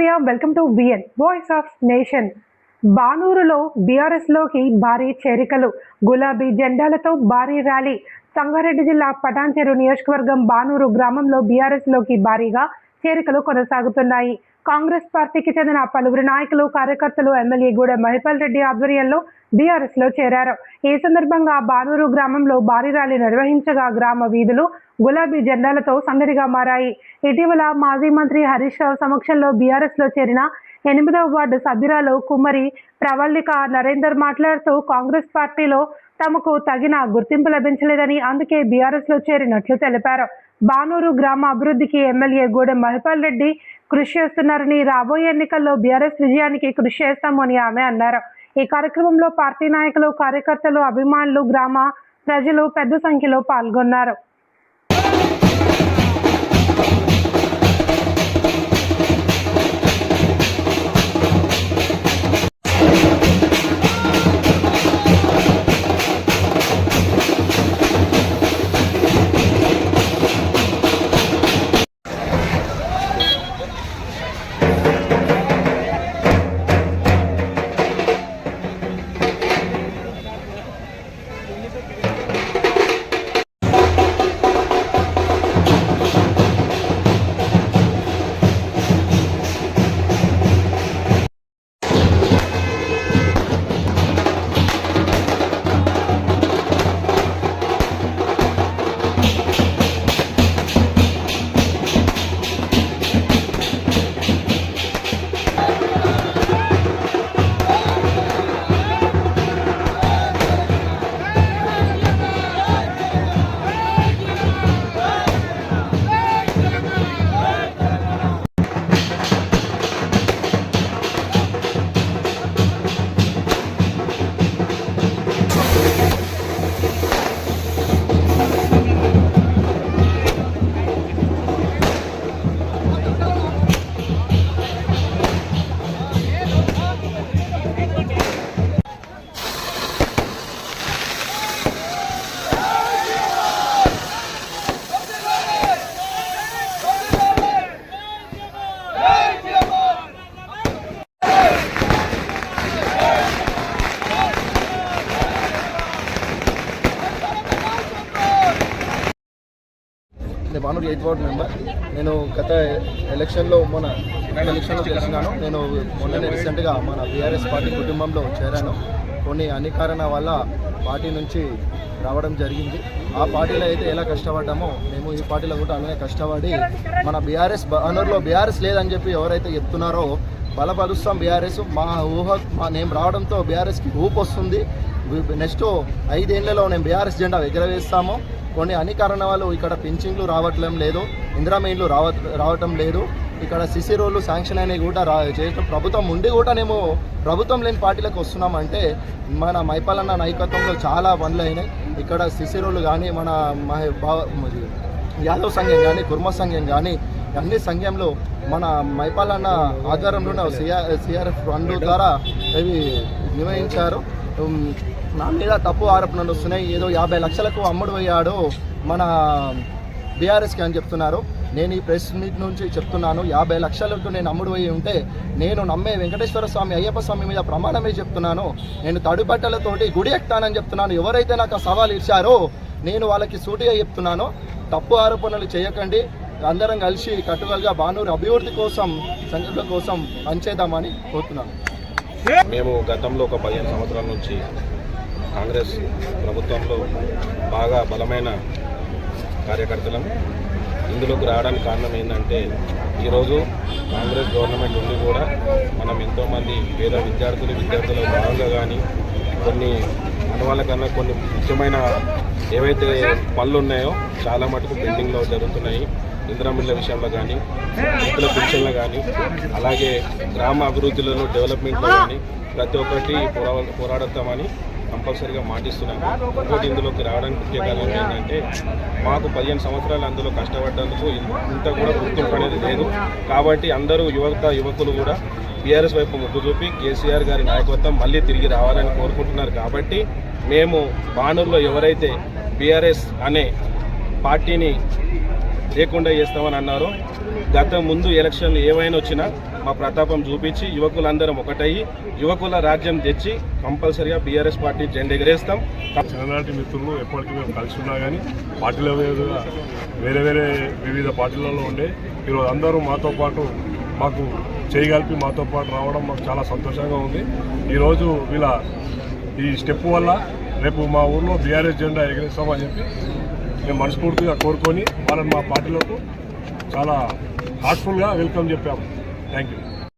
Media welcome to BN voice of nation. బానూరులో బీఆర్ఎస్ లోకి భారీ చేరికలు, గులాబీ జెండాలతో భారీ ర్యాలీ. సంగారెడ్డి జిల్లా పటాన్చెరు నియోజకవర్గం బానూరు గ్రామంలో బీఆర్ఎస్ లోకి భారీగా చేరికలు కొనసాగుతున్నాయి. కాంగ్రెస్ పార్టీకి చెందిన పలువురు నాయకులు, కార్యకర్తలు ఎమ్మెల్యే గూడెం మహిపాల్ రెడ్డి ఆధ్వర్యంలో బీఆర్ఎస్ లో చేరారు. ఈ సందర్భంగా బానూరు గ్రామంలో భారీ ర్యాలీ నిర్వహించగా గ్రామ వీధులు గులాబీ జెండాలతో సందడిగా మారాయి. ఇటీవల మాజీ మంత్రి హరీష్ రావు సమక్షంలో బీఆర్ఎస్ లో చేరిన 8వ వార్డు సభ్యురాలు కుమ్మరి ప్రవళిక నరేందర్ మాట్లాడుతూ కాంగ్రెస్ పార్టీలో తమకు తగిన గుర్తింపు లభించలేదని, అందుకే బీఆర్ఎస్ లో చేరినట్లు తెలిపారు. బానూరు గ్రామ అభివృద్ధికి ఎమ్మెల్యే గూడెం మహిపాల్ రెడ్డి కృషి చేస్తున్నారని, రాబోయే ఎన్నికల్లో బీఆర్ఎస్ విజయానికి కృషి చేస్తామని ఆమె అన్నారు. ఈ కార్యక్రమంలో పార్టీ నాయకులు, కార్యకర్తలు, అభిమానులు, గ్రామ ప్రజలు పెద్ద సంఖ్యలో పాల్గొన్నారు. బానూరు 8వ వార్డు మెంబర్. నేను గత ఎలక్షన్లో గెలిచినాను. నేను మొన్ననే రీసెంట్గా మన బీఆర్ఎస్ పార్టీ కుటుంబంలో చేరాను. కొన్ని అన్ని కారణాల వల్ల పార్టీ నుంచి రావడం జరిగింది. ఆ పార్టీలో అయితే ఎలా కష్టపడ్డామో మేము ఈ పార్టీలో కూడా అలానే కష్టపడి మన బీఆర్ఎస్ బానూరులో బీఆర్ఎస్ లేదని చెప్పి ఎవరైతే చెప్తున్నారో బలపరుస్తాం. బీఆర్ఎస్ నేను రావడంతో బీఆర్ఎస్కి ఊపు వస్తుంది. నెక్స్ట్ 5 ఏళ్లలో నేను బీఆర్ఎస్ జెండా ఎగరవేస్తాము. కొన్ని అన్ని కారణాలు ఇక్కడ పింఛన్లు రావట్లేం లేదు, ఇందిరామీన్లు రావటం లేదు, ఇక్కడ సిసి రోడ్లు శాంక్షన్ అయినవి కూడా చేయటం ప్రభుత్వం ఉండి కూడా మేము ప్రభుత్వం లేని పార్టీలకు వస్తున్నామంటే మన మైపాలన్న నాయకత్వంలో చాలా పనులు అయినాయి. ఇక్కడ సిసి రోడ్లు కానీ, మన యాదవ్ సంఘం కానీ, కుర్మ సంఘం కానీ అన్ని సంఘంలో మన మైపాలన్న ఆధ్వర్యంలో సిఆర్ఎఫ్ ఫండ్ ద్వారా ఇవి నిర్వహించారు. నా మీద తప్పు ఆరోపణలు వస్తున్నాయి. ఏదో 50 లక్షలకు అమ్ముడు పోయాడు మన బీఆర్ఎస్కి అని చెప్తున్నారు. నేను ఈ ప్రెస్ మీట్ నుంచి చెప్తున్నాను, 50 లక్షలకు నేను అమ్ముడు పోయి ఉంటే నేను నమ్మే వెంకటేశ్వర స్వామి, అయ్యప్ప స్వామి మీద ప్రమాణమే చెప్తున్నాను. నేను తడిబట్టలతోటి గుడి ఎక్కుతానని చెప్తున్నాను. ఎవరైతే నాకు ఆ సవాల్ ఇచ్చారో నేను వాళ్ళకి సూటిగా చెప్తున్నాను, తప్పు ఆరోపణలు చేయకండి. అందరం కలిసి కట్టుదలగా బానూరు అభివృద్ధి కోసం, సంఘటన కోసం పనిచేద్దామని కోరుతున్నాను. మేము గతంలో ఒక 15 సంవత్సరాల నుంచి కాంగ్రెస్ ప్రభుత్వంలో బాగా బలమైన కార్యకర్తలం. ఇందులోకి రావడానికి కారణం ఏంటంటే ఈరోజు కాంగ్రెస్ గవర్నమెంట్ ఉండి కూడా మనం ఎంతోమంది పేద విద్యార్థుల భాగంగా కానీ కొన్ని అనువాళ్ళ కన్నా కొన్ని ముఖ్యమైన ఏవైతే పనులు ఉన్నాయో చాలా మటుకు పెండింగ్లో జరుగుతున్నాయి. ఇందిరామిళ్ళ విషయంలో కానీ, రైతుల పెన్షన్లు కానీ, అలాగే గ్రామ అభివృద్ధిలో డెవలప్మెంట్లో కానీ ప్రతి ఒక్కటి పోరాడతామని కంపల్సరీగా మాటిస్తున్నాము. ఇంకోటి ఇందులోకి రావడానికి ముఖ్య కారణం ఏంటంటే మాకు 15 సంవత్సరాలు అందులో కష్టపడ్డందుకు ఇంత కూడా గుర్తింపు అనేది లేదు. కాబట్టి అందరూ యువకులు కూడా బీఆర్ఎస్ వైపు మొగ్గు చూపి కేసీఆర్ గారి నాయకత్వం మళ్ళీ తిరిగి రావాలని కోరుకుంటున్నారు. కాబట్టి మేము బానూరులో ఎవరైతే బీఆర్ఎస్ అనే పార్టీని లేకుండా చేస్తామని అన్నారు. గత ముందు ఎలక్షన్లు ఏవైనా వచ్చినా మా ప్రతాపం చూపించి యువకులందరం ఒకటయ్యి యువకుల రాజ్యం తెచ్చి కంపల్సరీగా బీఆర్ఎస్ పార్టీ జెండా ఎగరేస్తాం. చిన్ననాటి మిత్రులు ఎప్పటికీ మేము కలిసి ఉన్నా కానీ పార్టీల మీదుగా వేరే వివిధ పార్టీలలో ఉండే ఈరోజు అందరూ మాతో పాటు మాకు చేయగలిపి మాతో పాటు రావడం మాకు చాలా సంతోషంగా ఉంది. ఈరోజు వీళ్ళ ఈ స్టెప్ వల్ల రేపు మా ఊర్లో బీఆర్ఎస్ జెండా ఎగరేస్తామని చెప్పి మేము మనస్ఫూర్తిగా కోరుకొని వాళ్ళని మా పార్టీలకు చాలా హార్ట్ఫుల్గా వెల్కమ్ చెప్పాము. Thank you.